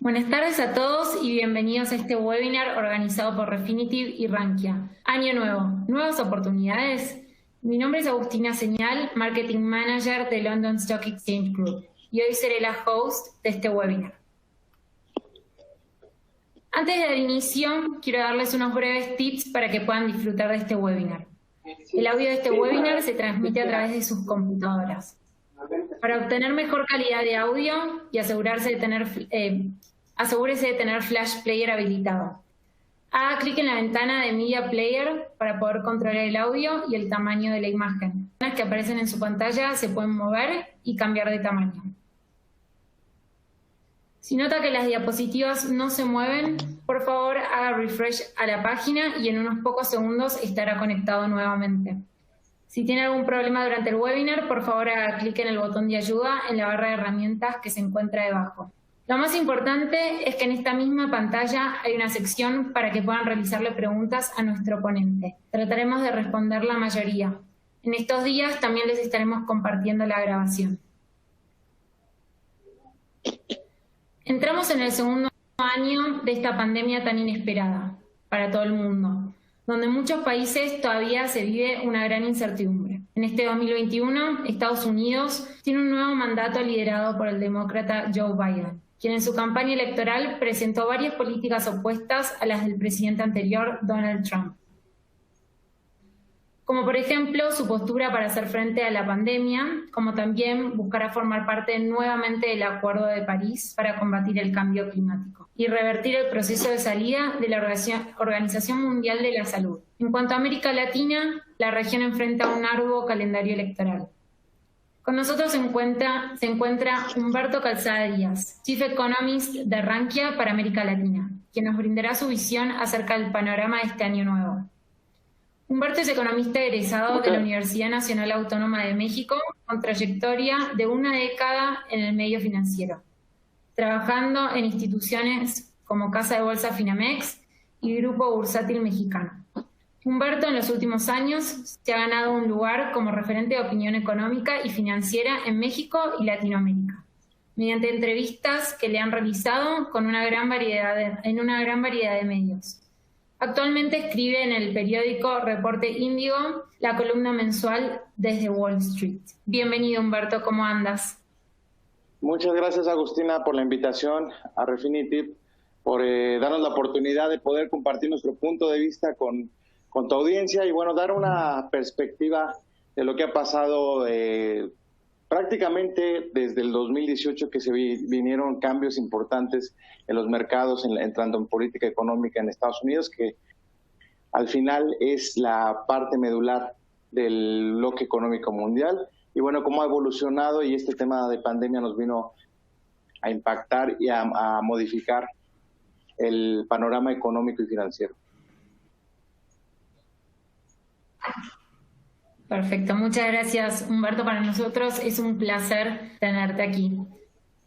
Buenas tardes a todos y bienvenidos a este webinar organizado por Refinitiv y Rankia. Año nuevo, nuevas oportunidades. Mi nombre es Agustina Señal, Marketing Manager de London Stock Exchange Group, y hoy seré la host de este webinar. Antes de dar inicio, quiero darles unos breves tips para que puedan disfrutar de este webinar. El audio de este webinar se transmite a través de sus computadoras. Para obtener mejor calidad de audio y asegúrese de tener Flash Player habilitado. Haga clic en la ventana de Media Player para poder controlar el audio y el tamaño de la imagen. Las que aparecen en su pantalla se pueden mover y cambiar de tamaño. Si nota que las diapositivas no se mueven, por favor haga refresh a la página y en unos pocos segundos estará conectado nuevamente. Si tiene algún problema durante el webinar, por favor haga clic en el botón de ayuda en la barra de herramientas que se encuentra debajo. Lo más importante es que en esta misma pantalla hay una sección para que puedan realizarle preguntas a nuestro ponente. Trataremos de responder la mayoría. En estos días también les estaremos compartiendo la grabación. Entramos en el segundo año de esta pandemia tan inesperada para todo el mundo, donde en muchos países todavía se vive una gran incertidumbre. En este 2021, Estados Unidos tiene un nuevo mandato liderado por el demócrata Joe Biden, quien en su campaña electoral presentó varias políticas opuestas a las del presidente anterior, Donald Trump. Como por ejemplo, su postura para hacer frente a la pandemia, como también buscará formar parte nuevamente del Acuerdo de París para combatir el cambio climático y revertir el proceso de salida de la Organización Mundial de la Salud. En cuanto a América Latina, la región enfrenta un arduo calendario electoral. Con nosotros se encuentra Humberto Calzada Díaz, Chief Economist de Rankia para América Latina, quien nos brindará su visión acerca del panorama de este año nuevo. Humberto es economista egresado de la Universidad Nacional Autónoma de México, con trayectoria de una década en el medio financiero, trabajando en instituciones como Casa de Bolsa Finamex y Grupo Bursátil Mexicano. Humberto en los últimos años se ha ganado un lugar como referente de opinión económica y financiera en México y Latinoamérica, mediante entrevistas que le han realizado en una gran variedad de medios. Actualmente escribe en el periódico Reporte Índigo la columna mensual Desde Wall Street. Bienvenido, Humberto, ¿cómo andas? Muchas gracias, Agustina, por la invitación a Refinitiv, por darnos la oportunidad de poder compartir nuestro punto de vista con tu audiencia y, bueno, dar una perspectiva de lo que ha pasado prácticamente desde el 2018, que se vinieron cambios importantes en los mercados, entrando en política económica en Estados Unidos, que al final es la parte medular del bloque económico mundial. Y bueno, cómo ha evolucionado, y este tema de pandemia nos vino a impactar y a modificar el panorama económico y financiero. Perfecto, muchas gracias, Humberto. Para nosotros es un placer tenerte aquí.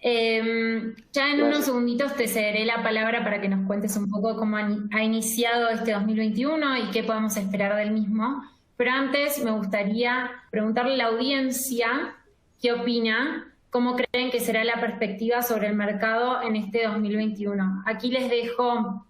Ya en unos segunditos te cederé la palabra para que nos cuentes un poco cómo ha iniciado este 2021 y qué podemos esperar del mismo. Pero antes me gustaría preguntarle a la audiencia qué opina, cómo creen que será la perspectiva sobre el mercado en este 2021. Aquí les dejo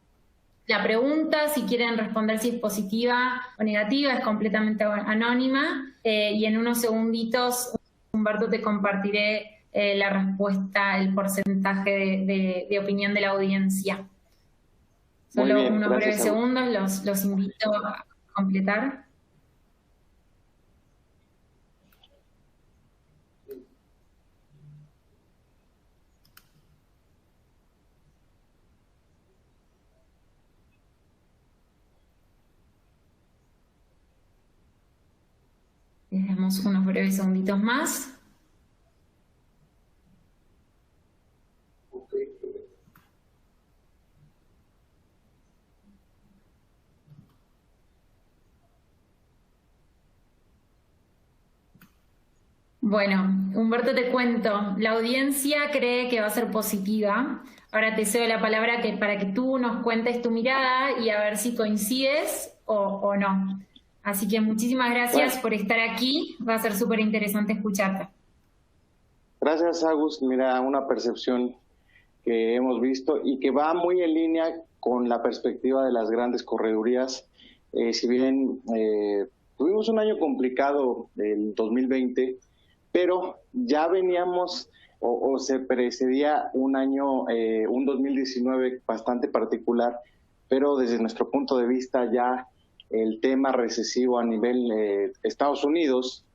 la pregunta, si quieren responder si es positiva o negativa, es completamente anónima, y en unos segunditos, Humberto, te compartiré la respuesta, el porcentaje de opinión de la audiencia. Solo bien, unos breves segundos, los invito a completar. Les damos unos breves segunditos más. Bueno, Humberto, te cuento. La audiencia cree que va a ser positiva. Ahora te cedo la palabra para que tú nos cuentes tu mirada y a ver si coincides o no. Así que muchísimas gracias por estar aquí. Va a ser súper interesante escucharte. Gracias, Agus. Mira, una percepción que hemos visto y que va muy en línea con la perspectiva de las grandes corredurías. Si bien tuvimos un año complicado el 2020, pero ya veníamos o se precedía un año, un 2019 bastante particular, pero desde nuestro punto de vista ya el tema recesivo a nivel Estados Unidos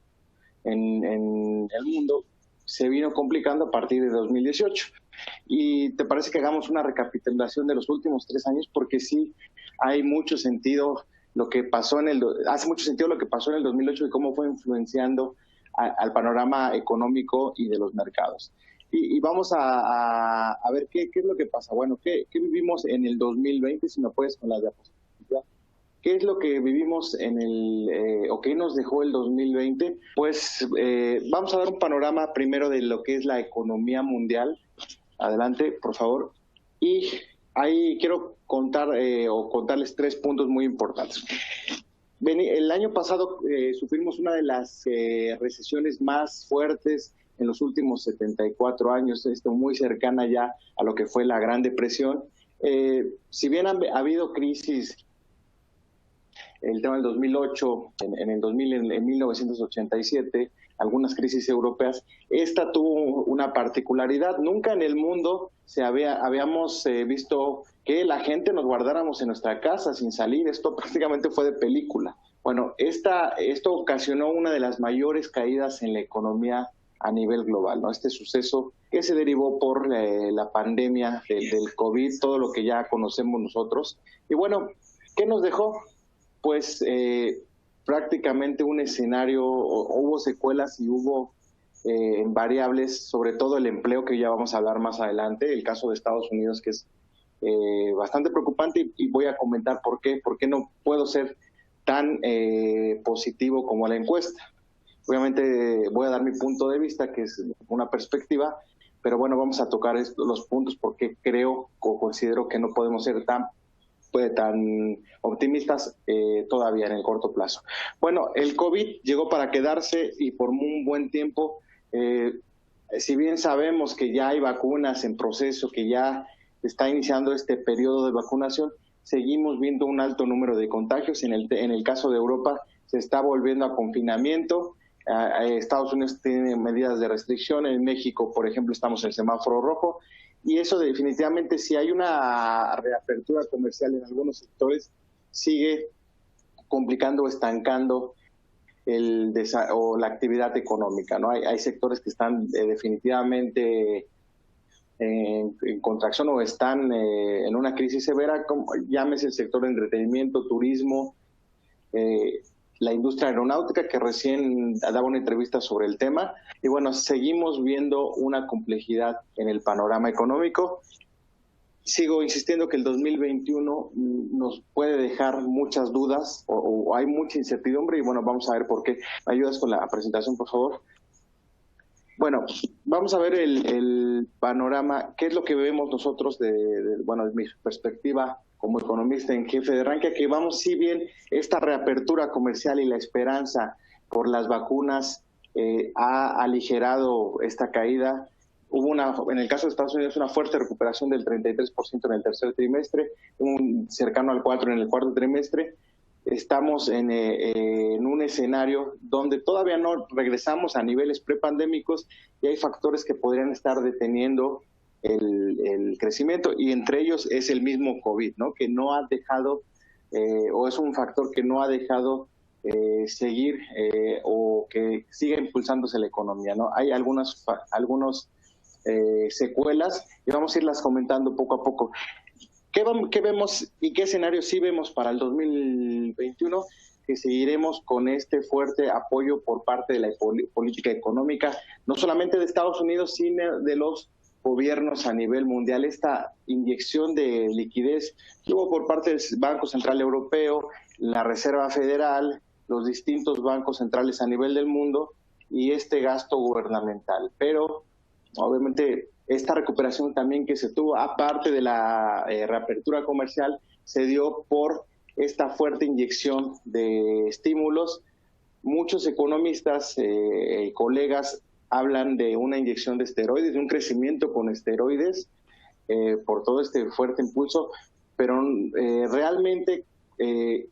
en el mundo se vino complicando a partir de 2018. ¿Y te parece que hagamos una recapitulación de los últimos 3 años? Porque sí hay mucho sentido lo que pasó hace mucho sentido lo que pasó en el 2008 y cómo fue influenciando al panorama económico y de los mercados. Y vamos a ver qué es lo que pasa. Bueno, ¿qué vivimos en el 2020? Si me puedes con la diapositiva. ¿Qué es lo que vivimos o qué nos dejó el 2020? Pues vamos a dar un panorama primero de lo que es la economía mundial. Adelante, por favor. Y ahí quiero contarles 3 puntos muy importantes. El año pasado sufrimos una de las recesiones más fuertes en los últimos 74 años, muy cercana ya a lo que fue la Gran Depresión. Si bien ha habido crisis, el tema del 2008, en 1987, algunas crisis europeas, esta tuvo una particularidad. Nunca en el mundo habíamos visto que la gente nos guardáramos en nuestra casa sin salir. Esto prácticamente fue de película. Bueno, esto ocasionó una de las mayores caídas en la economía a nivel global, ¿no? Este suceso que se derivó por la pandemia del COVID, todo lo que ya conocemos nosotros. Y bueno, ¿qué nos dejó? Pues prácticamente un escenario, hubo secuelas y hubo variables, sobre todo el empleo, que ya vamos a hablar más adelante, el caso de Estados Unidos, que es bastante preocupante, y voy a comentar por qué no puedo ser tan positivo como la encuesta. Obviamente voy a dar mi punto de vista, que es una perspectiva, pero bueno, vamos a tocar los puntos porque creo o considero que no podemos ser tan optimistas todavía en el corto plazo. Bueno, el COVID llegó para quedarse y por un buen tiempo, si bien sabemos que ya hay vacunas en proceso, que ya está iniciando este periodo de vacunación, seguimos viendo un alto número de contagios. En el caso de Europa se está volviendo a confinamiento. Estados Unidos tiene medidas de restricción. En México, por ejemplo, estamos en semáforo rojo. Y eso definitivamente, si hay una reapertura comercial en algunos sectores, sigue complicando o estancando la actividad económica, ¿no? Hay sectores que están definitivamente en contracción o están en una crisis severa, como llámese el sector de entretenimiento, turismo, la industria aeronáutica, que recién daba una entrevista sobre el tema. Y bueno, seguimos viendo una complejidad en el panorama económico. Sigo insistiendo que el 2021 nos puede dejar muchas dudas o hay mucha incertidumbre, y bueno, vamos a ver por qué. ¿Me ayudas con la presentación, por favor? Bueno, vamos a ver el panorama. ¿Qué es lo que vemos nosotros de mi perspectiva como economista en jefe de Rankia? Que vamos, si bien esta reapertura comercial y la esperanza por las vacunas ha aligerado esta caída, en el caso de Estados Unidos, una fuerte recuperación del 33% en el tercer trimestre, cercano al 4% en el cuarto trimestre. Estamos en un escenario donde todavía no regresamos a niveles prepandémicos y hay factores que podrían estar deteniendo el crecimiento, y entre ellos es el mismo COVID, ¿no? Que no ha dejado, o es un factor que no ha dejado seguir o que siga impulsándose la economía, ¿no? Hay algunos secuelas y vamos a irlas comentando poco a poco. ¿Qué vemos y qué escenario sí vemos para el 2021? Que seguiremos con este fuerte apoyo por parte de la política económica, no solamente de Estados Unidos, sino de los gobiernos a nivel mundial. Esta inyección de liquidez que hubo por parte del Banco Central Europeo, la Reserva Federal, los distintos bancos centrales a nivel del mundo y este gasto gubernamental. Pero, obviamente, esta recuperación también que se tuvo, aparte de la reapertura comercial, se dio por esta fuerte inyección de estímulos. Muchos economistas y colegas hablan de una inyección de esteroides, de un crecimiento con esteroides, por todo este fuerte impulso, pero realmente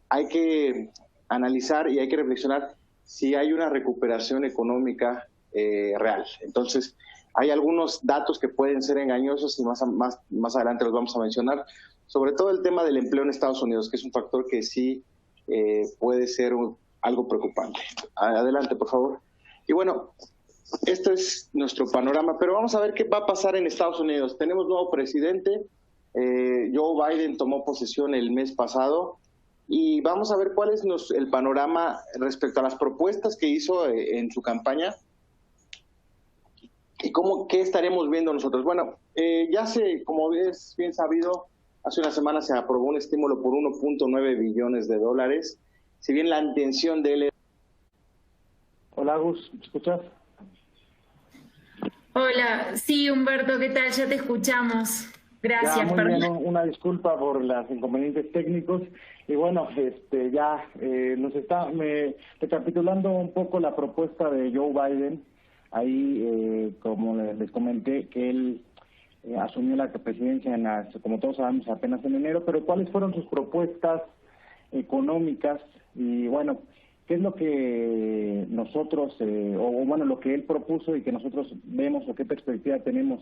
hay que analizar y hay que reflexionar si hay una recuperación económica real. Entonces, hay algunos datos que pueden ser engañosos y más adelante los vamos a mencionar, sobre todo el tema del empleo en Estados Unidos, que es un factor que sí puede ser algo preocupante. Adelante, por favor. Y bueno, este es nuestro panorama, pero vamos a ver qué va a pasar en Estados Unidos. Tenemos nuevo presidente, Joe Biden tomó posesión el mes pasado, y vamos a ver cuál es el panorama respecto a las propuestas que hizo en su campaña y qué estaremos viendo nosotros. Bueno, como es bien sabido, hace una semana se aprobó un estímulo por 1.9 billones de dólares. Si bien la intención de él... Hola, Gus, ¿me escuchas? Hola, sí, Humberto, ¿qué tal? Ya te escuchamos. Gracias. Muy bien, una disculpa por los inconvenientes técnicos. Y bueno, recapitulando un poco la propuesta de Joe Biden, ahí, como les comenté, que él asumió la presidencia, como todos sabemos, apenas en enero, pero ¿cuáles fueron sus propuestas económicas? Y bueno, ¿qué es lo que nosotros, lo que él propuso y que nosotros vemos o qué perspectiva tenemos?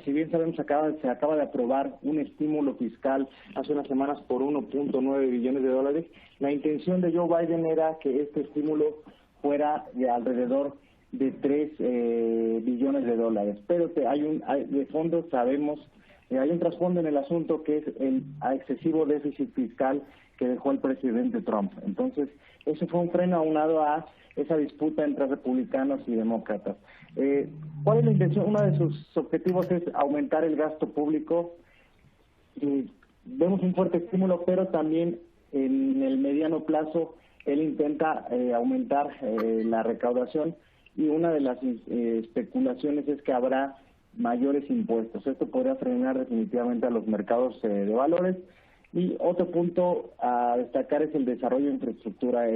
Si bien sabemos, se acaba de aprobar un estímulo fiscal hace unas semanas por 1.9 billones de dólares. La intención de Joe Biden era que este estímulo fuera de alrededor de 3 billones de dólares. Pero de fondo sabemos, hay un trasfondo en el asunto que es el excesivo déficit fiscal que dejó el presidente Trump. Entonces, eso fue un freno aunado a esa disputa entre republicanos y demócratas. ¿Cuál es la intención? Uno de sus objetivos es aumentar el gasto público. Y vemos un fuerte estímulo, pero también en el mediano plazo él intenta aumentar la recaudación, y una de las especulaciones es que habrá mayores impuestos. Esto podría frenar definitivamente a los mercados de valores. Y otro punto a destacar es el desarrollo de infraestructura.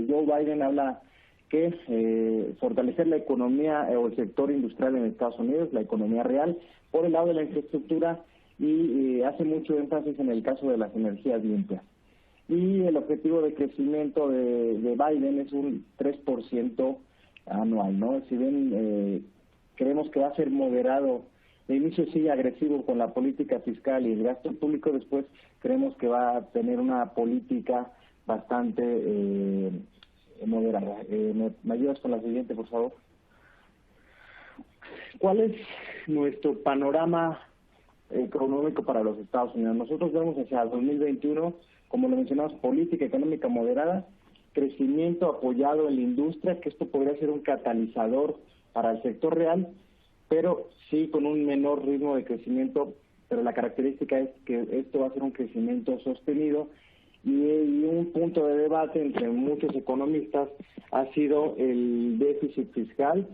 Joe Biden habla que fortalecer la economía o el sector industrial en Estados Unidos, la economía real, por el lado de la infraestructura, y hace mucho énfasis en el caso de las energías limpias. Y el objetivo de crecimiento de Biden es un 3% anual, ¿no? Si bien creemos que va a ser moderado, de inicio sí agresivo con la política fiscal y el gasto público, después creemos que va a tener una política bastante moderada. ¿Me ayudas con la siguiente, por favor? ¿Cuál es nuestro panorama económico para los Estados Unidos? Nosotros vemos hacia 2021, como lo mencionamos, política económica moderada, crecimiento apoyado en la industria, que esto podría ser un catalizador para el sector real, pero sí con un menor ritmo de crecimiento, pero la característica es que esto va a ser un crecimiento sostenido. Y un punto de debate entre muchos economistas ha sido el déficit fiscal,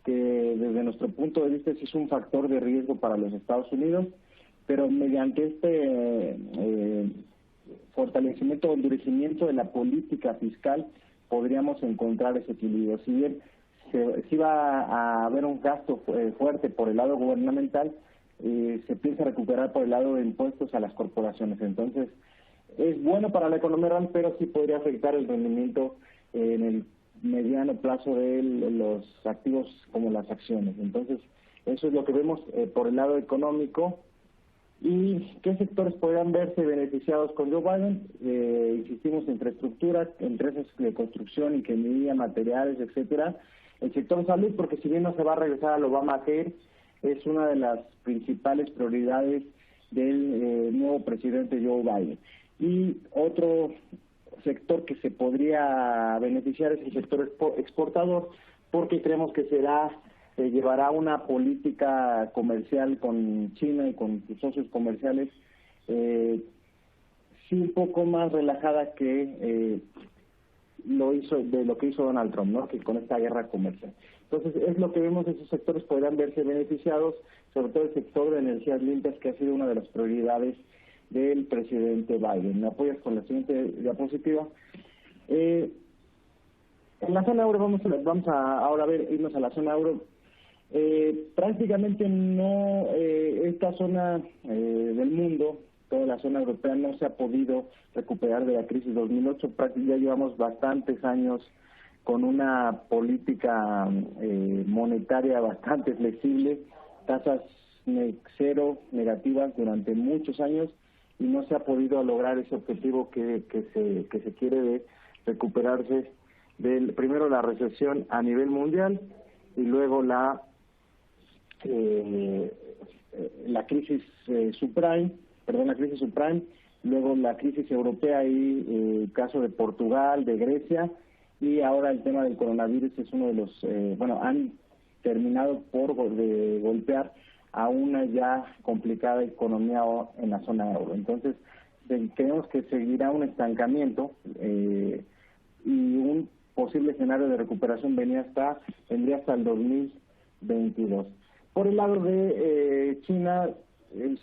que desde nuestro punto de vista sí es un factor de riesgo para los Estados Unidos, pero mediante este fortalecimiento o endurecimiento de la política fiscal podríamos encontrar ese equilibrio. Si bien sí va a haber un gasto fuerte por el lado gubernamental, se piensa recuperar por el lado de impuestos a las corporaciones. Entonces, es bueno para la economía real, pero sí podría afectar el rendimiento en el mediano plazo de los activos como las acciones. Entonces, eso es lo que vemos por el lado económico. ¿Y qué sectores podrían verse beneficiados con Joe Biden? Insistimos en infraestructura, empresas de construcción, ingeniería, materiales, etcétera. El sector salud, porque si bien no se va a regresar al Obamacare, es una de las principales prioridades del nuevo presidente Joe Biden. Y otro sector que se podría beneficiar es el sector exportador, porque creemos que llevará una política comercial con China y con sus socios comerciales sí un poco más relajada que lo que hizo Donald Trump, ¿no? Que con esta guerra comercial. Entonces, es lo que vemos, esos sectores podrán verse beneficiados, sobre todo el sector de energías limpias, que ha sido una de las prioridades del presidente Biden. ¿Me apoyas con la siguiente diapositiva? En la zona euro, vamos a ahora irnos a la zona euro. Prácticamente no, esta zona del mundo, toda la zona europea, no se ha podido recuperar de la crisis 2008. Ya llevamos bastantes años con una política monetaria bastante flexible, tasas cero negativas durante muchos años, y no se ha podido lograr ese objetivo que se quiere de recuperarse primero la recesión a nivel mundial y luego la crisis subprime, luego la crisis europea y el caso de Portugal, de Grecia, y ahora el tema del coronavirus es uno de los, han terminado de golpear a una ya complicada economía en la zona euro. Entonces, creemos que seguirá un estancamiento y un posible escenario de recuperación vendría hasta el 2022. Por el lado de China,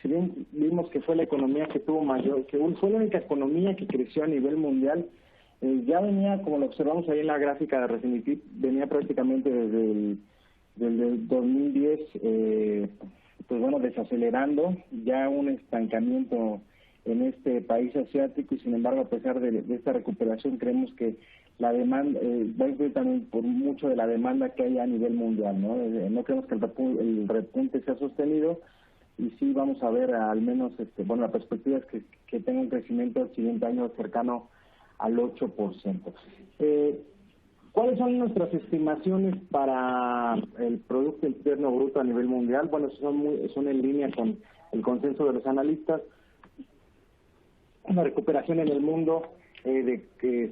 si bien vimos que fue la economía que tuvo fue la única economía que creció a nivel mundial, ya venía, como lo observamos ahí en la gráfica de Refinitiv, venía prácticamente desde el 2010, desacelerando, ya un estancamiento en este país asiático, y sin embargo, a pesar de esta recuperación, creemos que la demanda va a influir también por mucho de la demanda que hay a nivel mundial, ¿no? No creemos que el repunte sea sostenido, y sí vamos a ver al menos, la perspectiva es que tenga un crecimiento el siguiente año cercano al 8%. ¿Cuáles son nuestras estimaciones para el Producto Interno Bruto a nivel mundial? Bueno, son en línea con el consenso de los analistas. Una recuperación en el mundo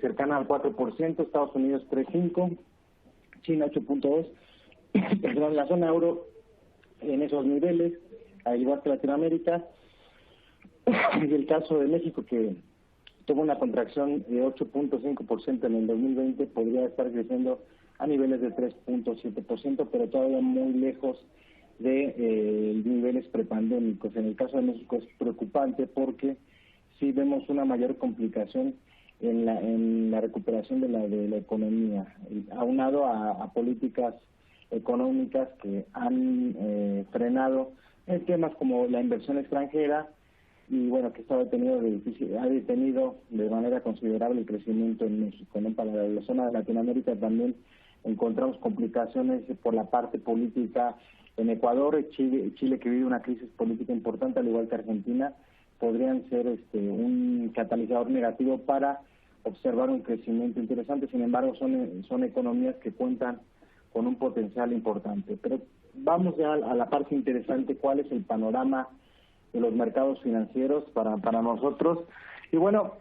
cercana al 4%, Estados Unidos 3.5%, China 8.2%, perdón, la zona euro en esos niveles, al igual que Latinoamérica, y el caso de México, que tuvo una contracción de 8.5% en el 2020, podría estar creciendo a niveles de 3.7%, pero todavía muy lejos de niveles prepandémicos. En el caso de México es preocupante porque sí vemos una mayor complicación en la recuperación de la economía, aunado a políticas económicas que han frenado temas como la inversión extranjera, y que ha detenido de manera considerable el crecimiento en México, ¿no? Para la zona de Latinoamérica también encontramos complicaciones por la parte política en Ecuador, Chile que vive una crisis política importante, al igual que Argentina, podrían ser un catalizador negativo para observar un crecimiento interesante. Sin embargo, son economías que cuentan con un potencial importante. Pero vamos ya a la parte interesante, ¿cuál es el panorama de los mercados financieros para nosotros? Y vamos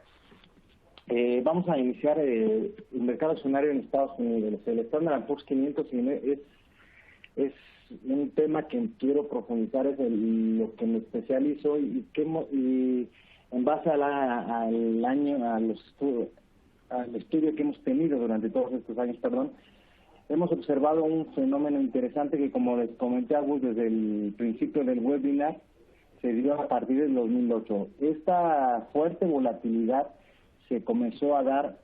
a iniciar el mercado accionario en Estados Unidos. El Standard & Poor's 500 es un tema que quiero profundizar, es lo que me especializo, y en base al estudio que hemos tenido durante todos estos años, hemos observado un fenómeno interesante que, como les comenté desde el principio del webinar, se dio a partir del 2008. Esta fuerte volatilidad se comenzó a dar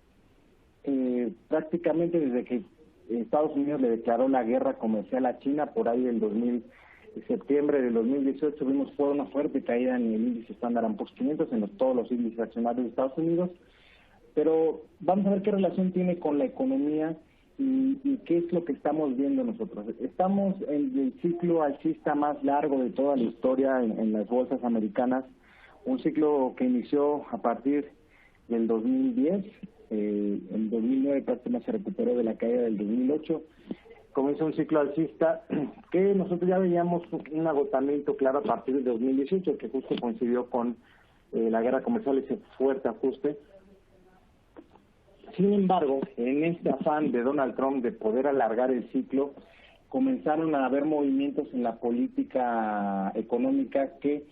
prácticamente desde que Estados Unidos le declaró la guerra comercial a China, por ahí en septiembre del 2018 vimos una fuerte caída en el índice Standard & Poor's 500, en todos los índices accionarios de Estados Unidos. Pero vamos a ver qué relación tiene con la economía y qué es lo que estamos viendo nosotros. Estamos en el ciclo alcista más largo de toda la historia en las bolsas americanas, un ciclo que inició a partir del 2010, en 2009 prácticamente se recuperó de la caída del 2008, comenzó un ciclo alcista que nosotros ya veíamos un agotamiento claro a partir del 2018, que justo coincidió con la guerra comercial, ese fuerte ajuste. Sin embargo, en este afán de Donald Trump de poder alargar el ciclo, comenzaron a haber movimientos en la política económica que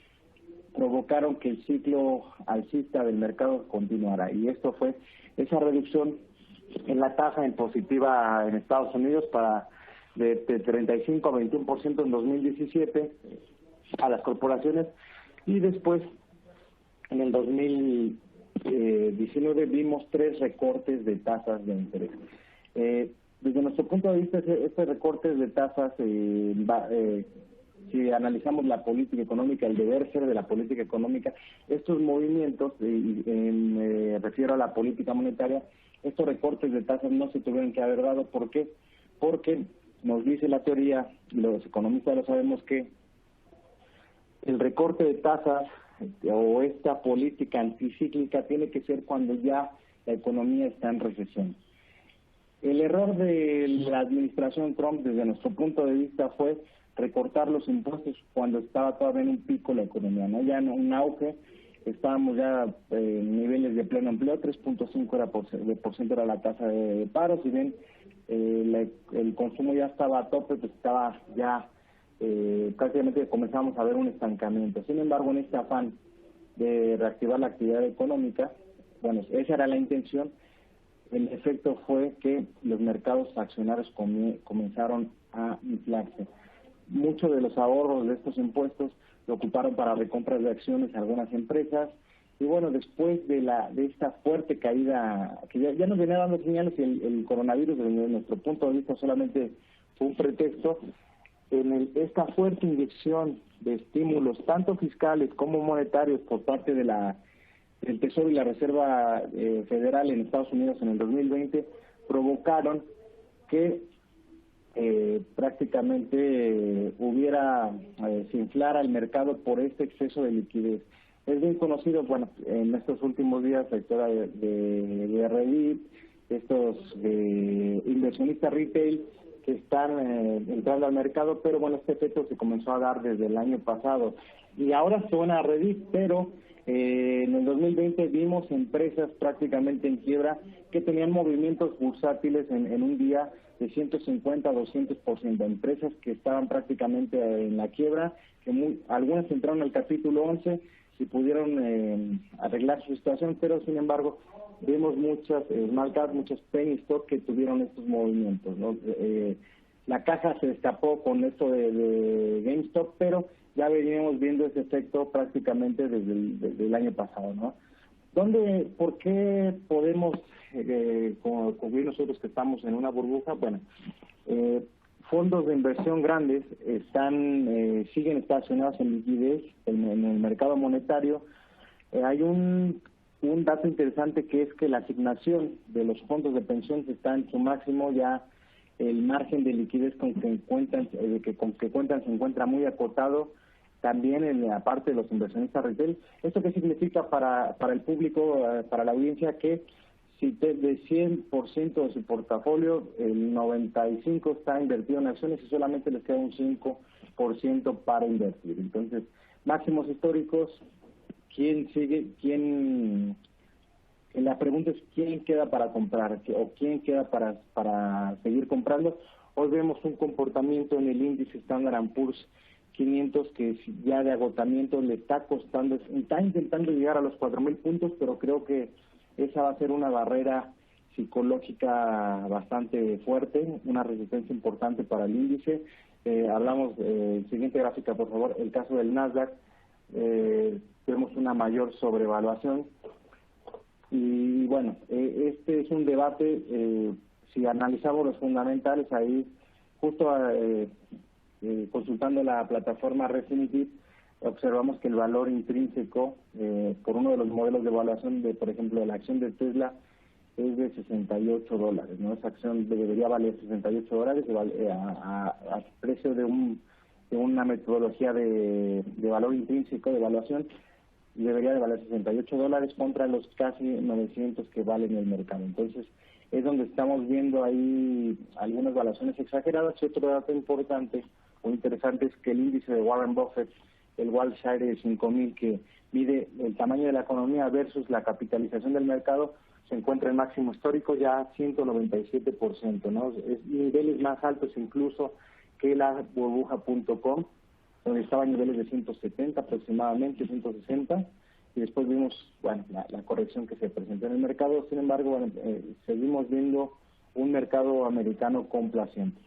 provocaron que el ciclo alcista del mercado continuara. Y esto fue esa reducción en la tasa impositiva en Estados Unidos de 35 a 21% en 2017 a las corporaciones, y después en el 2019 vimos 3 recortes de tasas de interés. Desde nuestro punto de vista, este recorte de tasas, si analizamos la política económica, el deber ser de la política económica, estos movimientos, me refiero a la política monetaria, estos recortes de tasas no se tuvieron que haber dado. ¿Por qué? Porque nos dice la teoría, los economistas lo sabemos, que el recorte de tasas o esta política anticíclica tiene que ser cuando ya la economía está en recesión. El error de la administración Trump, desde nuestro punto de vista, fue recortar los impuestos cuando estaba todavía en un pico la economía, ¿no? Ya en un auge, estábamos ya en niveles de pleno empleo, 3.5% era la tasa de paro. Si bien el consumo ya estaba a tope, pues estaba ya prácticamente comenzamos a ver un estancamiento. Sin embargo, en este afán de reactivar la actividad económica, bueno, esa era la intención. El efecto fue que los mercados accionarios comenzaron a inflarse. Muchos de los ahorros de estos impuestos lo ocuparon para recompras de acciones a algunas empresas. Y bueno, después de esta fuerte caída, que ya nos venía dando señales, y el coronavirus, desde nuestro punto de vista, solamente fue un pretexto. Esta fuerte inyección de estímulos, tanto fiscales como monetarios, por parte de del Tesoro y la Reserva Federal en Estados Unidos en el 2020, provocaron que prácticamente se inflara el mercado por este exceso de liquidez. Es bien conocido, bueno, en estos últimos días, la historia de Reddit, estos inversionistas retail que están entrando al mercado, pero bueno, este efecto se comenzó a dar desde el año pasado. Y ahora suena a Reddit, pero en el 2020 vimos empresas prácticamente en quiebra que tenían movimientos bursátiles en un día de 150 a 200%. Empresas que estaban prácticamente en la quiebra, que algunas entraron al capítulo 11 y pudieron arreglar su situación, pero sin embargo vimos muchas small cap, muchas penny stock que tuvieron estos movimientos, ¿no? La caja se destapó con esto de GameStop, pero ya veníamos viendo ese efecto prácticamente desde el año pasado, ¿no? ¿Por qué podemos concluir nosotros que estamos en una burbuja? Bueno, fondos de inversión grandes siguen estacionados en liquidez en el mercado monetario. Hay un dato interesante, que es que la asignación de los fondos de pensión está en su máximo. Ya el margen de liquidez con que cuentan se encuentra muy acotado. También en la parte de los inversionistas retail. ¿Esto qué significa para el público, para la audiencia? Que si de 100% de su portafolio, el 95% está invertido en acciones y solamente les queda un 5% para invertir. Entonces, máximos históricos. ¿Quién sigue? La pregunta es ¿quién queda para comprar o quién queda para seguir comprando? Hoy vemos un comportamiento en el índice Standard & Poor's 500 que ya de agotamiento le está costando, está intentando llegar a los 4,000 puntos, pero creo que esa va a ser una barrera psicológica bastante fuerte, una resistencia importante para el índice. Hablamos, siguiente gráfica por favor, el caso del Nasdaq, vemos una mayor sobrevaluación. Y bueno, este es un debate, si analizamos los fundamentales, ahí justo consultando la plataforma Refinitiv, observamos que el valor intrínseco por uno de los modelos de evaluación de, por ejemplo, la acción de Tesla es de $68, ¿no? Esa acción debería valer $68 a precio de una metodología de valor intrínseco de evaluación, debería de valer $68 contra los casi 900 que valen en el mercado. Entonces, es donde estamos viendo ahí algunas valuaciones exageradas. Y otro dato importante o interesante es que el índice de Warren Buffett, el Wilshire 5000, que mide el tamaño de la economía versus la capitalización del mercado, se encuentra en máximo histórico ya 197%, ¿no? Es niveles más altos incluso que la burbuja.com, donde estaba a niveles de 170 aproximadamente, 160, y después vimos, bueno, la corrección que se presentó en el mercado. Sin embargo, bueno, seguimos viendo un mercado americano complaciente.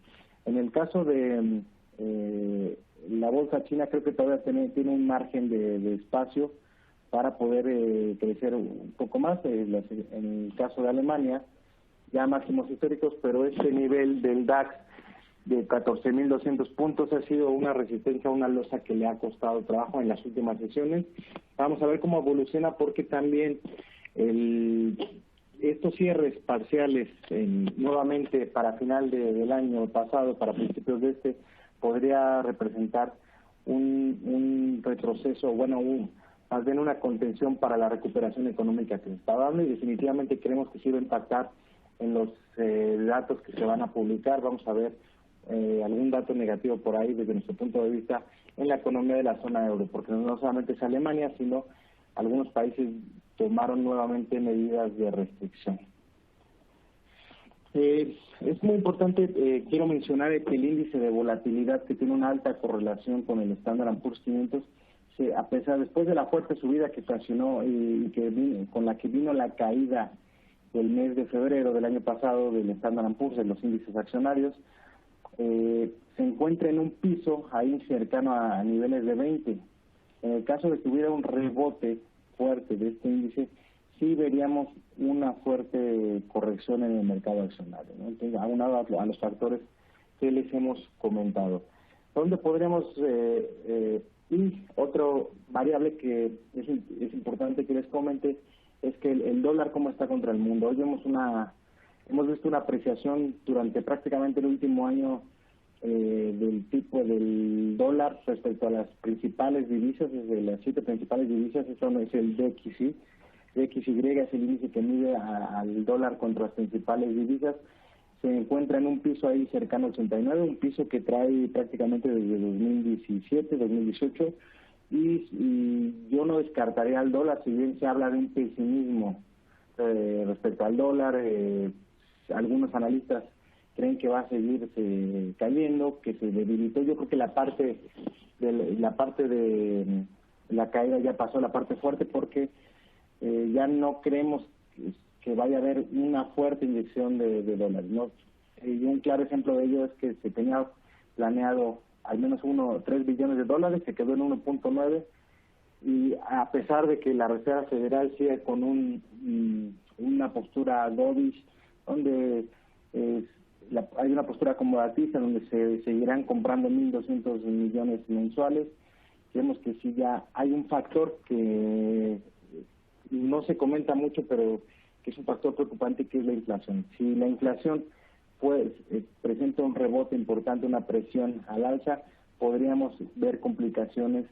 En el caso de la bolsa china, creo que todavía tiene un margen de espacio para poder crecer un poco más. En el caso de Alemania, ya máximos históricos, pero este nivel del DAX de 14.200 puntos ha sido una resistencia, una losa que le ha costado trabajo en las últimas sesiones. Vamos a ver cómo evoluciona, porque también estos cierres parciales nuevamente para final del año pasado, para principios de podría representar un retroceso, más bien una contención para la recuperación económica que se está dando, y definitivamente creemos que sí va a impactar en los datos que se van a publicar. Vamos a ver algún dato negativo por ahí desde nuestro punto de vista en la economía de la zona euro, porque no solamente es Alemania, sino algunos países tomaron nuevamente medidas de restricción. Es muy importante, quiero mencionar que el índice de volatilidad, que tiene una alta correlación con el Standard & Poor's 500, a pesar, después de la fuerte subida que ocasionó y con la que vino la caída del mes de febrero del año pasado del Standard & Poor's, de los índices accionarios, se encuentra en un piso ahí cercano a niveles de 20. En el caso de que hubiera un rebote fuerte de este índice, sí veríamos una fuerte corrección en el mercado accionario, ¿no? Entonces, aunado a los factores que les hemos comentado. ¿Dónde podríamos y otro variable que es importante que les comente es que el dólar cómo está contra el mundo? Hoy hemos visto una apreciación durante prácticamente el último año del tipo del dólar respecto a las principales divisas. Desde las 7 principales divisas, eso no es el DXY. DXY es el índice que mide al dólar contra las principales divisas. Se encuentra en un piso ahí cercano a 89, un piso que trae prácticamente desde 2017, 2018, y yo no descartaría al dólar, si bien se habla de un pesimismo respecto al dólar. Algunos analistas creen que va a seguir cayendo, que se debilitó. Yo creo que la parte de la caída ya pasó a la parte fuerte, porque ya no creemos que vaya a haber una fuerte inyección de dólares, ¿no? Y un claro ejemplo de ello es que se tenía planeado al menos 3 billones de dólares, se quedó en 1.9, y a pesar de que la Reserva Federal sigue con una postura dovish, donde hay una postura acomodatista, donde se seguirán comprando 1.200 millones mensuales, vemos que sí ya hay un factor que no se comenta mucho, pero que es un factor preocupante, que es la inflación. Si la inflación presenta un rebote importante, una presión al alza, podríamos ver complicaciones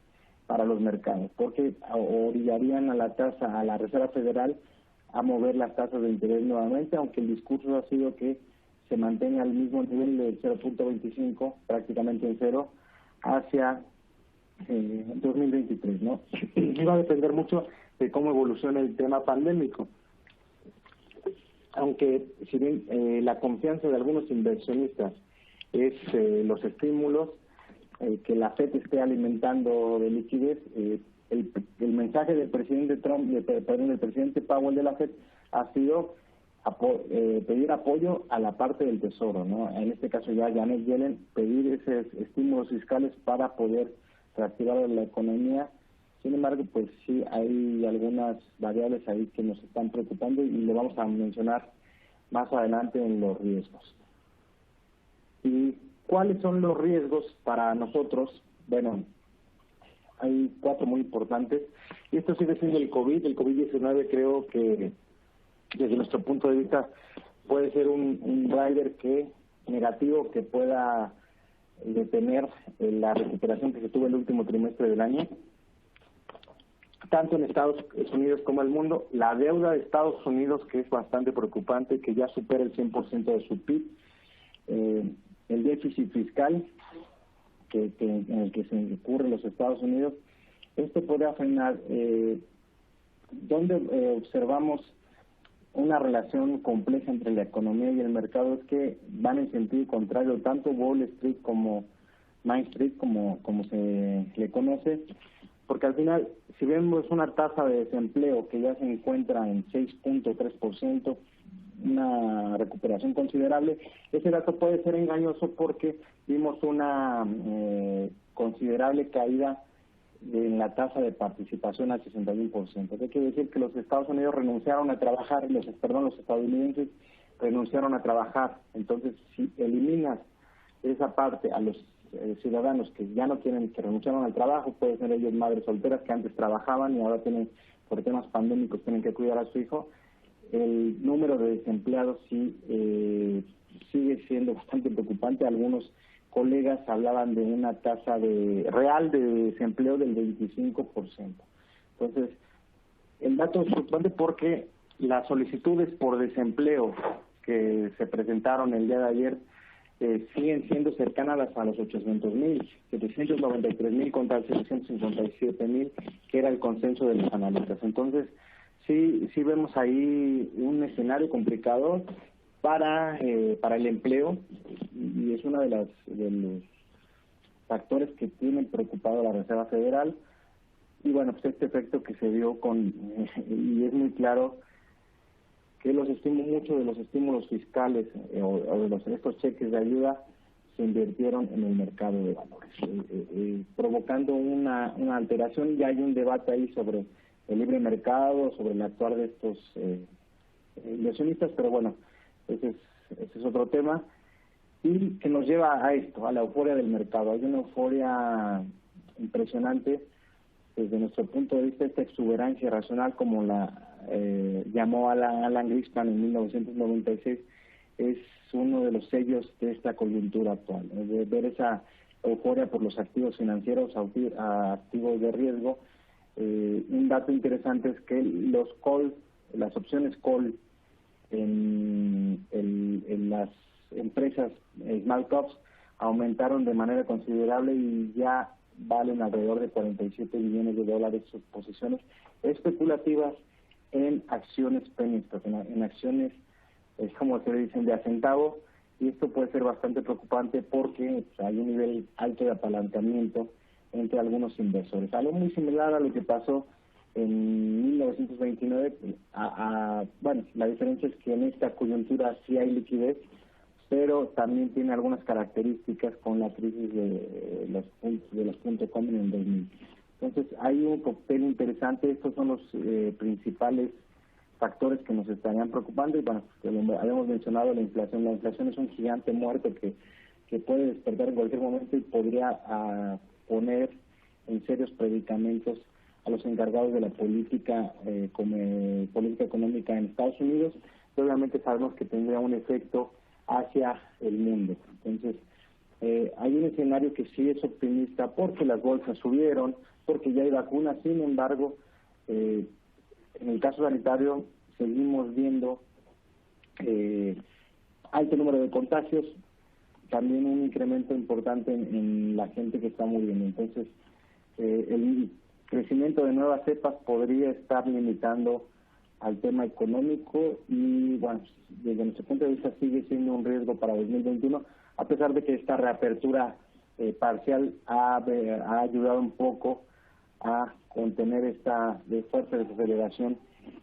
para los mercados, porque orillarían a la Reserva Federal a mover las tasas de interés nuevamente, aunque el discurso ha sido que se mantenga al mismo nivel del 0.25, prácticamente en cero, hacia 2023, ¿no? Y va a depender mucho de cómo evoluciona el tema pandémico. Aunque si bien la confianza de algunos inversionistas es los estímulos que la FED esté alimentando de liquidez, el mensaje del presidente del presidente Powell de la FED ha sido pedir apoyo a la parte del tesoro, ¿no? En este caso ya Janet Yellen, pedir esos estímulos fiscales para poder reactivar la economía. Sin embargo, pues sí hay algunas variables ahí que nos están preocupando, y lo vamos a mencionar más adelante en los riesgos. ¿Y cuáles son los riesgos para nosotros? Bueno, hay 4 muy importantes, y esto sigue siendo el COVID-19. Creo que desde nuestro punto de vista puede ser un driver negativo que pueda detener la recuperación que se tuvo el último trimestre del año, tanto en Estados Unidos como el mundo. La deuda de Estados Unidos, que es bastante preocupante, que ya supera el 100% de su PIB, el déficit fiscal en el que se incurre en los Estados Unidos, esto podría frenar. Donde observamos una relación compleja entre la economía y el mercado es que van en sentido contrario, tanto Wall Street como Main Street, como se le conoce, porque al final, si vemos una tasa de desempleo que ya se encuentra en 6.3%, una recuperación considerable, ese dato puede ser engañoso porque vimos una considerable caída en la tasa de participación al 61%. ¿Qué quiere decir? Que los Estados Unidos renunciaron a trabajar, los estadounidenses renunciaron a trabajar. Entonces, si eliminas esa parte a los ciudadanos que ya no quieren, que renunciaron al trabajo, pueden ser ellos madres solteras que antes trabajaban y ahora tienen, por temas pandémicos, tienen que cuidar a su hijo, el número de desempleados sí sigue siendo bastante preocupante. Algunos colegas hablaban de una tasa real de desempleo del 25%. Entonces, el dato es preocupante porque las solicitudes por desempleo que se presentaron el día de ayer siguen siendo cercanas a los 800,000, 793,000 contra el 757,000, que era el consenso de los analistas. Entonces, sí vemos ahí un escenario complicado para el empleo, y es uno de los factores que tienen preocupado a la Reserva Federal. Y bueno, pues este efecto que se dio y es muy claro que muchos de los estímulos fiscales o de estos cheques de ayuda se invirtieron en el mercado de valores, provocando una alteración. Ya hay un debate ahí sobre el libre mercado, sobre el actuar de estos inversionistas, pero bueno, ese es otro tema, y que nos lleva a esto, a la euforia del mercado. Hay una euforia impresionante desde nuestro punto de vista. Esta exuberancia racional, como la llamó Alan Greenspan en 1996, es uno de los sellos de esta coyuntura actual, de ver esa euforia por los activos financieros, activos de riesgo. Un dato interesante es que las opciones call en las empresas small caps aumentaron de manera considerable y ya valen alrededor de 47 billones de dólares sus posiciones especulativas en acciones penny stock, en acciones, como se dicen, de a centavo, y esto puede ser bastante preocupante porque hay un nivel alto de apalancamiento entre algunos inversores. Algo muy similar a lo que pasó en 1929, bueno, la diferencia es que en esta coyuntura sí hay liquidez, pero también tiene algunas características con la crisis de los .com en el 2000. Entonces, hay un cóctel interesante. Estos son los principales factores que nos estarían preocupando. Y bueno, habíamos mencionado la inflación. La inflación es un gigante muerto que puede despertar en cualquier momento y podría poner en serios predicamentos a los encargados de la política económica en Estados Unidos. Y obviamente sabemos que tendría un efecto hacia el mundo. Entonces, hay un escenario que sí es optimista porque las bolsas subieron, porque ya hay vacunas. Sin embargo, en el caso sanitario seguimos viendo alto número de contagios, también un incremento importante en la gente que está muriendo. Entonces, el crecimiento de nuevas cepas podría estar limitando al tema económico y, bueno, desde nuestro punto de vista sigue siendo un riesgo para 2021, a pesar de que esta reapertura parcial ha ayudado un poco a contener esta fuerte desaceleración,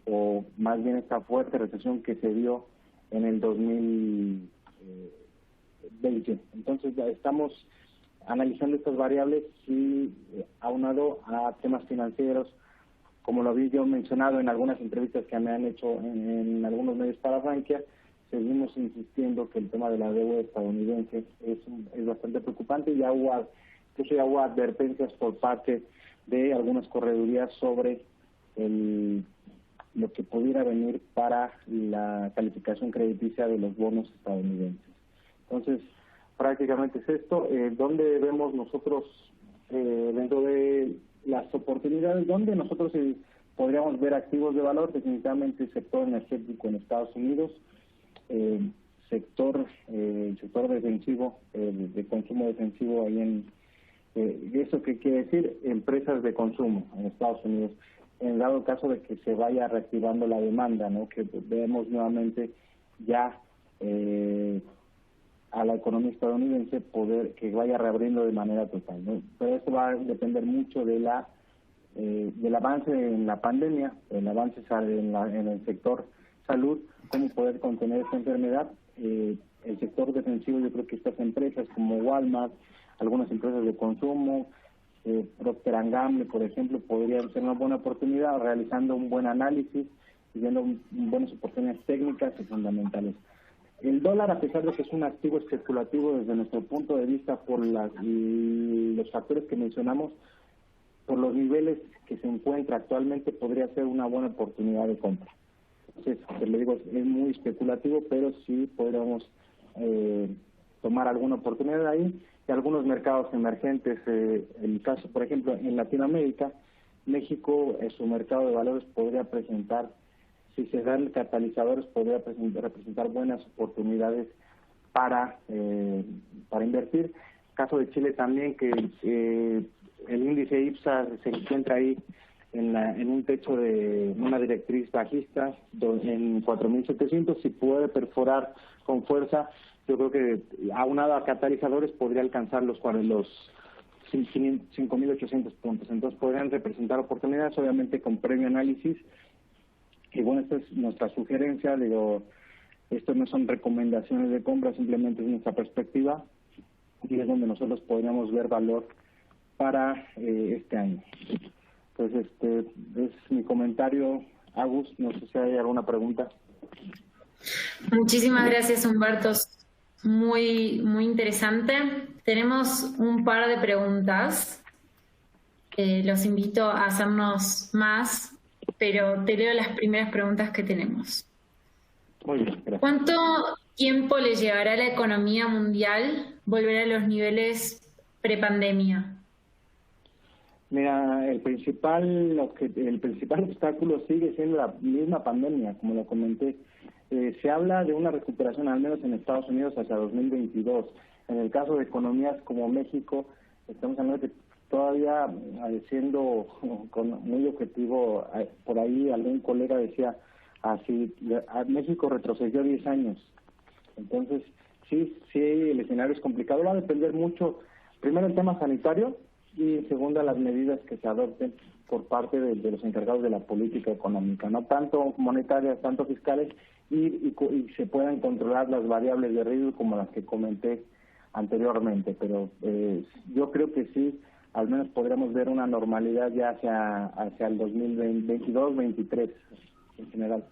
o más bien esta fuerte recesión que se dio en el 2020. Entonces ya estamos analizando estas variables y aunado a temas financieros, como lo había yo mencionado en algunas entrevistas que me han hecho en algunos medios para Rankia, seguimos insistiendo que el tema de la deuda estadounidense es bastante preocupante. Ya hubo advertencias por parte de algunas corredurías sobre lo que pudiera venir para la calificación crediticia de los bonos estadounidenses. Entonces, prácticamente es esto. ¿Dónde vemos nosotros dentro de las oportunidades? ¿Dónde nosotros podríamos ver activos de valor? Definitivamente el sector energético en Estados Unidos, el sector defensivo, de consumo defensivo ahí en ¿eso qué quiere decir? Empresas de consumo en Estados Unidos, en dado caso de que se vaya reactivando la demanda, ¿no? Que vemos nuevamente ya a la economía estadounidense que vaya reabriendo de manera total, ¿no? Pero esto va a depender mucho del avance en la pandemia, el avance en el sector salud, cómo poder contener esta enfermedad. El sector defensivo, yo creo que estas empresas como Walmart, algunas empresas de consumo, Procter & Gamble, por ejemplo, podrían ser una buena oportunidad, realizando un buen análisis y viendo buenas oportunidades técnicas y fundamentales. el dólar, a pesar de que es un activo especulativo desde nuestro punto de vista por los factores que mencionamos, por los niveles que se encuentra actualmente, podría ser una buena oportunidad de compra. Entonces, le digo, es muy especulativo, pero sí podríamos tomar alguna oportunidad ahí. Y algunos mercados emergentes, el caso, por ejemplo, en Latinoamérica, México, su mercado de valores podría presentar, si se dan catalizadores, podría representar buenas oportunidades para invertir. Caso de Chile también, que el índice IPSA se encuentra ahí en un techo de una directriz bajista en 4.700, si puede perforar con fuerza, yo creo que aunado a catalizadores podría alcanzar los 5.800 puntos. Entonces podrían representar oportunidades, obviamente con previo análisis. Y bueno, esta es nuestra sugerencia. Digo, esto no son recomendaciones de compra, simplemente es nuestra perspectiva y es donde nosotros podríamos ver valor para este año. Pues es mi comentario. Agus, no sé si hay alguna pregunta. Muchísimas gracias, Humberto. Muy interesante. Tenemos un par de preguntas. Los invito a hacernos más, pero te leo las primeras preguntas que tenemos. Muy bien, gracias. ¿Cuánto tiempo le llevará a la economía mundial volver a los niveles prepandemia? Mira, el principal obstáculo sigue siendo la misma pandemia, como lo comenté. Se habla de una recuperación, al menos en Estados Unidos, hacia 2022. En el caso de economías como México, estamos hablando de que todavía, siendo muy objetivo, por ahí algún colega decía, así, México retrocedió 10 años. Entonces, sí, el escenario es complicado. Va a depender mucho, primero, el tema sanitario, y segunda, las medidas que se adopten por parte de los encargados de la política económica, no tanto monetarias, tanto fiscales, y se puedan controlar las variables de riesgo como las que comenté anteriormente. Pero yo creo que sí, al menos podremos ver una normalidad ya hacia el 2022-23 en general.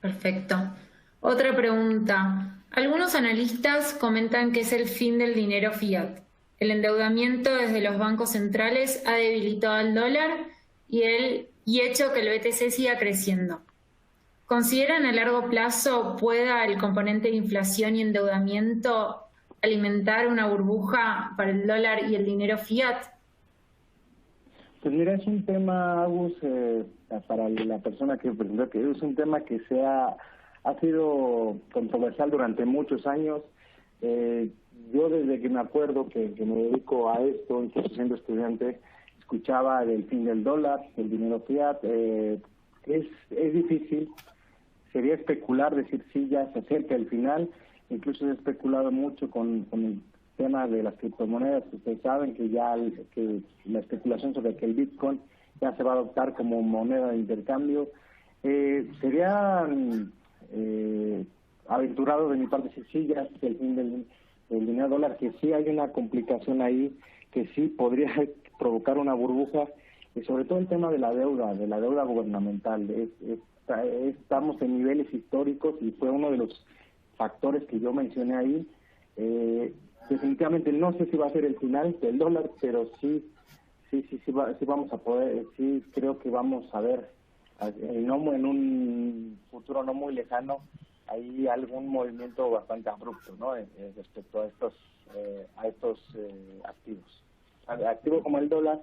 Perfecto. Otra pregunta. Algunos analistas comentan que es el fin del dinero fiat. El endeudamiento desde los bancos centrales ha debilitado al dólar y hecho que el BTC siga creciendo. ¿Consideran a largo plazo pueda el componente de inflación y endeudamiento alimentar una burbuja para el dólar y el dinero fiat? Pues mira, es un tema, Agus, para la persona que presentó, que es un tema que ha sido controversial durante muchos años. Yo desde que me acuerdo que me dedico a esto, incluso siendo estudiante, escuchaba del fin del dólar, el dinero fiat. Es difícil, sería especular, decir sí, ya se acerca el final. Incluso se ha especulado mucho con el tema de las criptomonedas, que ustedes saben que que la especulación sobre que el Bitcoin ya se va a adoptar como moneda de intercambio. Sería aventurado de mi parte decir sí, ya es el fin del dinero dólar, que sí hay una complicación ahí, que sí podría provocar una burbuja, y sobre todo el tema de la deuda gubernamental. Estamos en niveles históricos y fue uno de los factores que yo mencioné ahí. Definitivamente no sé si va a ser el final del dólar, pero sí vamos a poder, sí creo que vamos a ver en un futuro no muy lejano hay algún movimiento bastante abrupto, ¿no? Respecto a estos activos. Activos como el dólar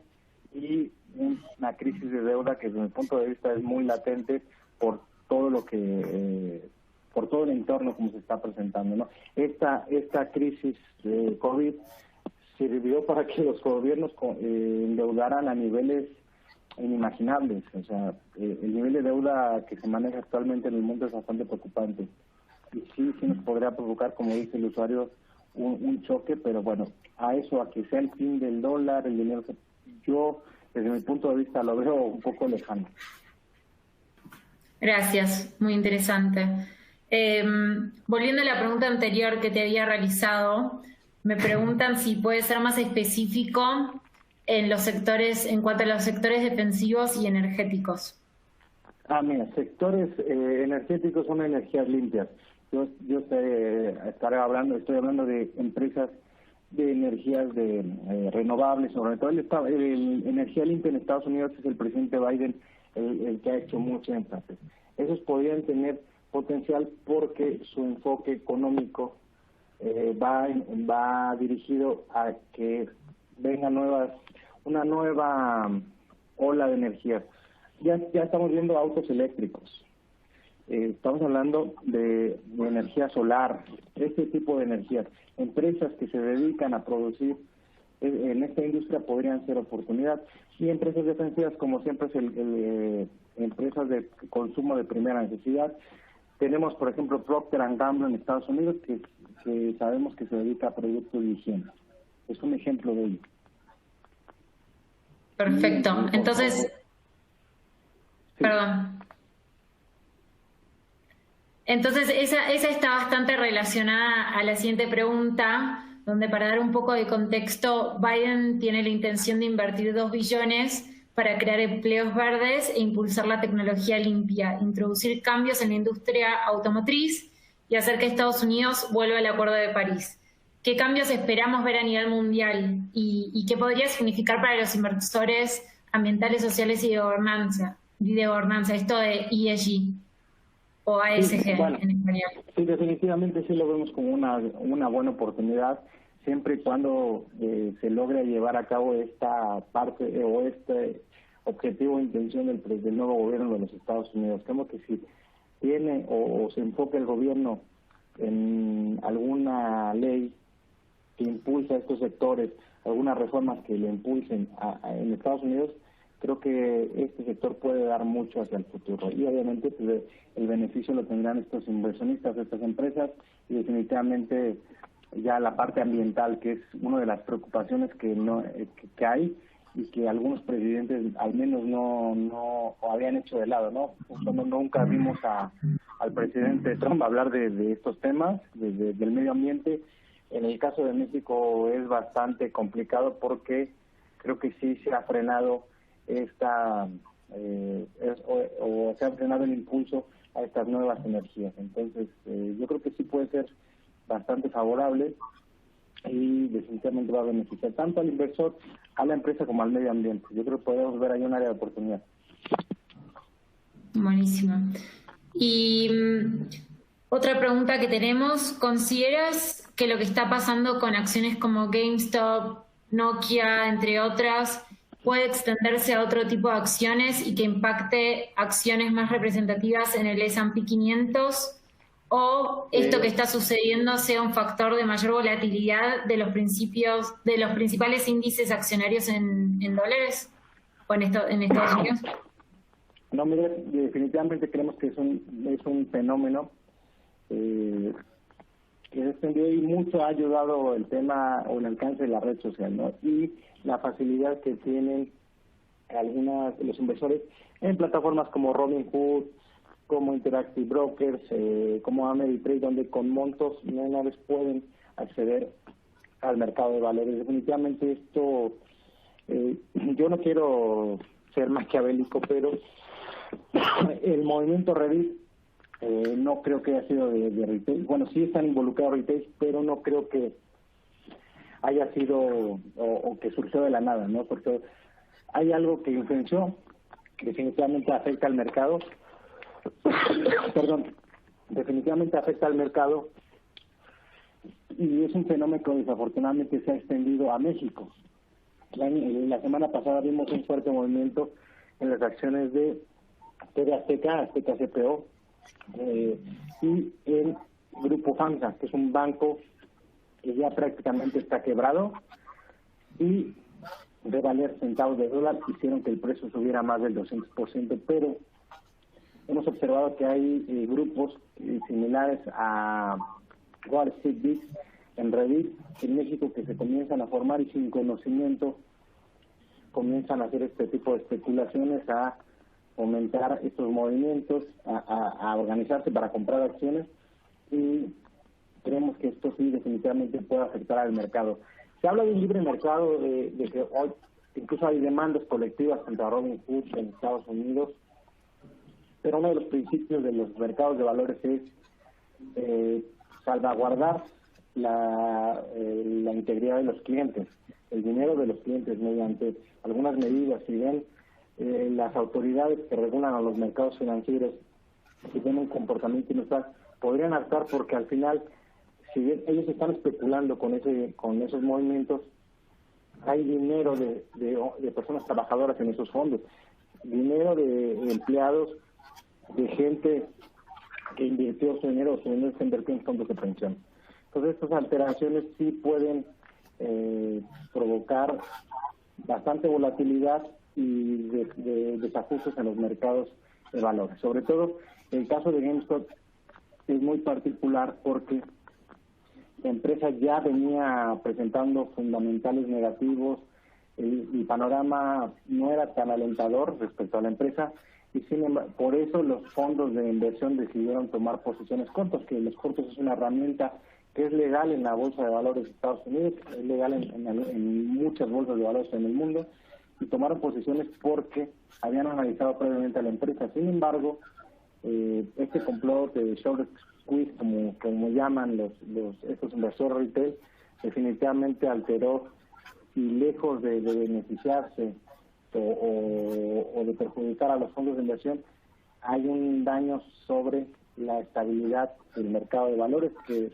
y una crisis de deuda que desde mi punto de vista es muy latente por todo por todo el entorno como se está presentando, ¿no? Esta crisis de COVID sirvió para que los gobiernos endeudaran a niveles inimaginables. O sea, el nivel de deuda que se maneja actualmente en el mundo es bastante preocupante. Y sí nos podría provocar, como dice el usuario, un choque, pero bueno, a que sea el fin del dólar, el dinero, yo desde mi punto de vista lo veo un poco lejano. Gracias, muy interesante. Volviendo a la pregunta anterior que te había realizado, me preguntan si puede ser más específico en cuanto a los sectores defensivos y energéticos. Mira, sectores energéticos son energías limpias. Yo estoy hablando de empresas de energías renovables, sobre todo el energía limpia en Estados Unidos es el presidente Biden el que ha hecho mucho énfasis. Esos podrían tener potencial porque su enfoque económico va dirigido a que venga una nueva ola de energía. Ya estamos viendo autos eléctricos. Estamos hablando de energía solar, este tipo de energías. Empresas que se dedican a producir en esta industria podrían ser oportunidad. Y empresas defensivas, como siempre, empresas de consumo de primera necesidad. Tenemos, por ejemplo, Procter & Gamble en Estados Unidos, que sabemos que se dedica a productos de higiene. Es un ejemplo de ello. Perfecto. Entonces, sí. Perdón. Entonces, esa está bastante relacionada a la siguiente pregunta, donde para dar un poco de contexto, Biden tiene la intención de invertir 2 billones para crear empleos verdes e impulsar la tecnología limpia, introducir cambios en la industria automotriz y hacer que Estados Unidos vuelva al Acuerdo de París. ¿Qué cambios esperamos ver a nivel mundial y qué podría significar para los inversores ambientales, sociales y de gobernanza? Esto de ESG o ASG sí, bueno, en español. Sí, definitivamente sí lo vemos como una buena oportunidad, siempre y cuando se logre llevar a cabo esta parte o este objetivo o intención del nuevo gobierno de los Estados Unidos. Creo que si tiene o se enfoca el gobierno en alguna ley que impulsa a estos sectores, algunas reformas que le impulsen en Estados Unidos, creo que este sector puede dar mucho hacia el futuro. Y obviamente pues, el beneficio lo tendrán estos inversionistas, estas empresas, y definitivamente ya la parte ambiental, que es una de las preocupaciones que hay y que algunos presidentes al menos no habían hecho de lado, ¿no? Nunca vimos al presidente Trump hablar de estos temas, del medio ambiente. En el caso de México es bastante complicado porque creo que sí se ha frenado se ha frenado el impulso a estas nuevas energías. Entonces, yo creo que sí puede ser bastante favorable y definitivamente va a beneficiar tanto al inversor, a la empresa como al medio ambiente. Yo creo que podemos ver ahí un área de oportunidad. Buenísimo. Y otra pregunta que tenemos, ¿consideras que lo que está pasando con acciones como GameStop, Nokia, entre otras, puede extenderse a otro tipo de acciones y que impacte acciones más representativas en el S&P 500? ¿O esto que está sucediendo sea un factor de mayor volatilidad de los principales índices accionarios en dólares o en Estados Unidos? No, mire, definitivamente creemos que es un fenómeno que se extendió y mucho ha ayudado el tema o el alcance de la red social, ¿no? Y la facilidad que tienen los inversores en plataformas como Robinhood, como Interactive Brokers, como Ameritrade, donde con montos menores pueden acceder al mercado de valores. Definitivamente esto, yo no quiero ser maquiavélico, pero el movimiento Reddit no creo que haya sido de retail. Bueno, sí están involucrados retail, pero no creo que haya sido o que surgió de la nada, ¿no? Porque hay algo que influenció, que definitivamente afecta al mercado. Definitivamente afecta al mercado y es un fenómeno que desafortunadamente se ha extendido a México. La semana pasada vimos un fuerte movimiento en las acciones de TV Azteca CPO, y el Grupo FAMSA, que es un banco que ya prácticamente está quebrado, y de valer centavos de dólar hicieron que el precio subiera más del 200%, pero hemos observado que hay grupos similares a Wall Street Bets en Reddit en México que se comienzan a formar y sin conocimiento comienzan a hacer este tipo de especulaciones, a aumentar estos movimientos, a organizarse para comprar acciones, y creemos que esto sí definitivamente puede afectar al mercado. Se habla de un libre mercado, de que hoy incluso hay demandas colectivas contra Robinhood en Estados Unidos, Pero uno de los principios de los mercados de valores es salvaguardar la integridad de los clientes, el dinero de los clientes mediante algunas medidas. Si bien las autoridades que regulan a los mercados financieros si tienen un comportamiento inusual, podrían actuar, porque al final, si bien ellos están especulando con esos movimientos, hay dinero de personas trabajadoras en esos fondos, dinero de empleados, de gente que invirtió su dinero se invirtió en fondos de pensión. Entonces, estas alteraciones sí pueden provocar bastante volatilidad y de desajustes en los mercados de valores. Sobre todo, el caso de GameStop es muy particular porque la empresa ya venía presentando fundamentales negativos, el panorama no era tan alentador respecto a la empresa, y sin embargo, por eso los fondos de inversión decidieron tomar posiciones cortas, que los cortos es una herramienta que es legal en la Bolsa de Valores de Estados Unidos, es legal en muchas bolsas de valores en el mundo, y tomaron posiciones porque habían analizado previamente a la empresa. Sin embargo, este complot de short squeeze, como llaman estos inversores retail, definitivamente alteró, y lejos de beneficiarse o de perjudicar a los fondos de inversión, hay un daño sobre la estabilidad del mercado de valores, que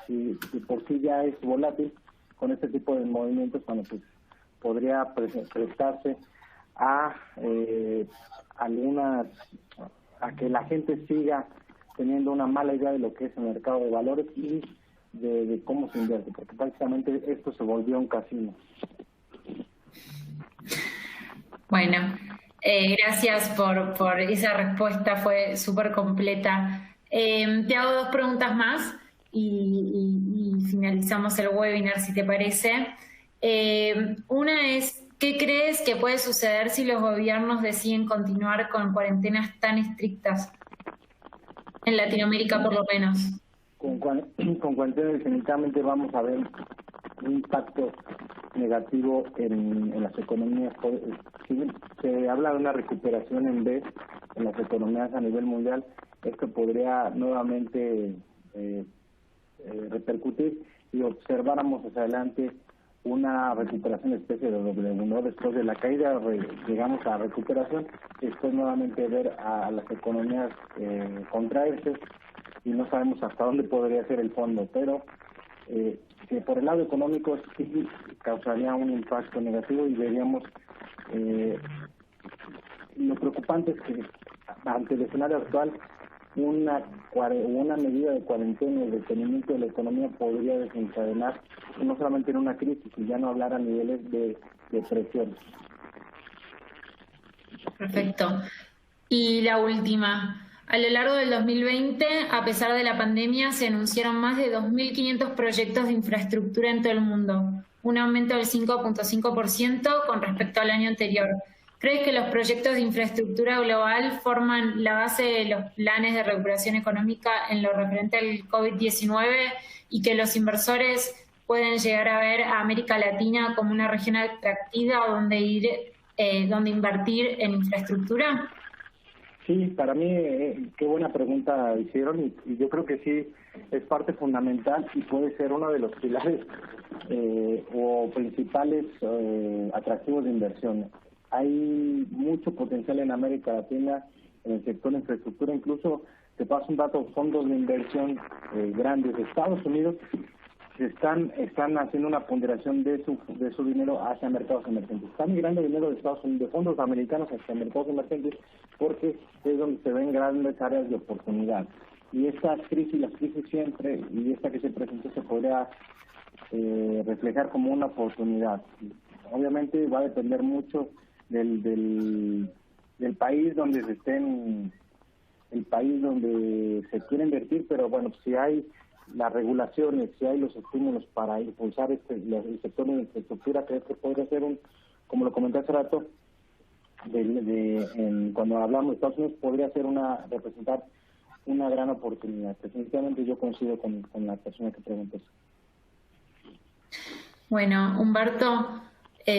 si por sí ya es volátil, con este tipo de movimientos, bueno, pues podría prestarse a que la gente siga teniendo una mala idea de lo que es el mercado de valores y de cómo se invierte, porque prácticamente esto se volvió un casino. Bueno, gracias por esa respuesta, fue súper completa. Te hago 2 preguntas más y finalizamos el webinar, si te parece. Una es, ¿qué crees que puede suceder si los gobiernos deciden continuar con cuarentenas tan estrictas? En Latinoamérica, por lo menos. Con cuarentena definitivamente vamos a ver un impacto negativo en las economías. Se habla de una recuperación en B en las economías a nivel mundial. Esto podría nuevamente repercutir y observáramos hacia adelante una recuperación especie de W, ¿no? Después de la caída llegamos a recuperación, después nuevamente ver a las economías contraerse, y no sabemos hasta dónde podría ser el fondo, pero que por el lado económico sí causaría un impacto negativo, y veríamos lo preocupante es que ante el escenario actual una medida de cuarentena y detenimiento de la economía podría desencadenar no solamente en una crisis, y ya no hablar a niveles de depresión. Perfecto. Y la última. A lo largo del 2020, a pesar de la pandemia, se anunciaron más de 2.500 proyectos de infraestructura en todo el mundo, un aumento del 5.5% con respecto al año anterior. ¿Crees que los proyectos de infraestructura global forman la base de los planes de recuperación económica en lo referente al COVID-19 y que los inversores pueden llegar a ver a América Latina como una región atractiva donde invertir en infraestructura? Sí, para mí, qué buena pregunta hicieron, y yo creo que sí es parte fundamental y puede ser uno de los pilares o principales atractivos de inversión. Hay mucho potencial en América Latina en el sector de infraestructura. Incluso, te paso un dato, fondos de inversión grandes de Estados Unidos están haciendo una ponderación de su dinero hacia mercados emergentes. Están migrando dinero de Estados Unidos, de fondos americanos hacia mercados emergentes, porque es donde se ven grandes áreas de oportunidad. Y las crisis siempre, y esta que se presentó, se podría reflejar como una oportunidad. Obviamente va a depender mucho del país donde el país donde se quiere invertir, pero bueno, si hay las regulaciones, si hay los estímulos para impulsar el sector de infraestructura, creo que podría ser como lo comenté hace rato, cuando hablamos de Estados Unidos, podría ser representar una gran oportunidad. Definitivamente yo coincido con la persona que preguntó eso. Bueno, Humberto,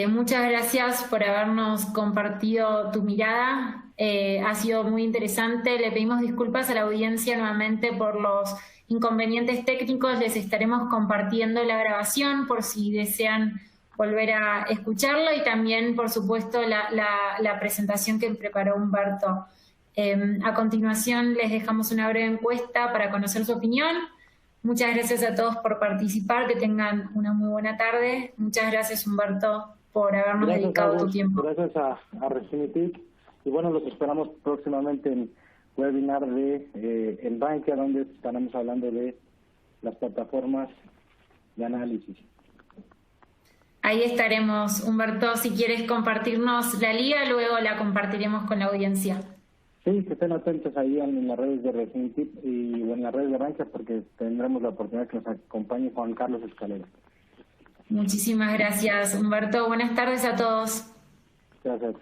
muchas gracias por habernos compartido tu mirada Ha sido muy interesante. Le pedimos disculpas a la audiencia nuevamente por los inconvenientes técnicos. Les estaremos compartiendo la grabación por si desean volver a escucharlo, y también, por supuesto, la presentación que preparó Humberto. A continuación les dejamos una breve encuesta para conocer su opinión. Muchas gracias a todos por participar, que tengan una muy buena tarde. Muchas gracias, Humberto, por habernos dedicado tu tiempo. Gracias a Refinitiv, y bueno, los esperamos próximamente en webinar de el Bankia, donde estaremos hablando de las plataformas de análisis. Ahí estaremos, Humberto. Si quieres compartirnos la liga, luego la compartiremos con la audiencia. Sí, que estén atentos ahí en las redes de Refinitiv y en las redes de Bankia, porque tendremos la oportunidad que nos acompañe Juan Carlos Escalera. Muchísimas gracias, Humberto. Buenas tardes a todos. Gracias.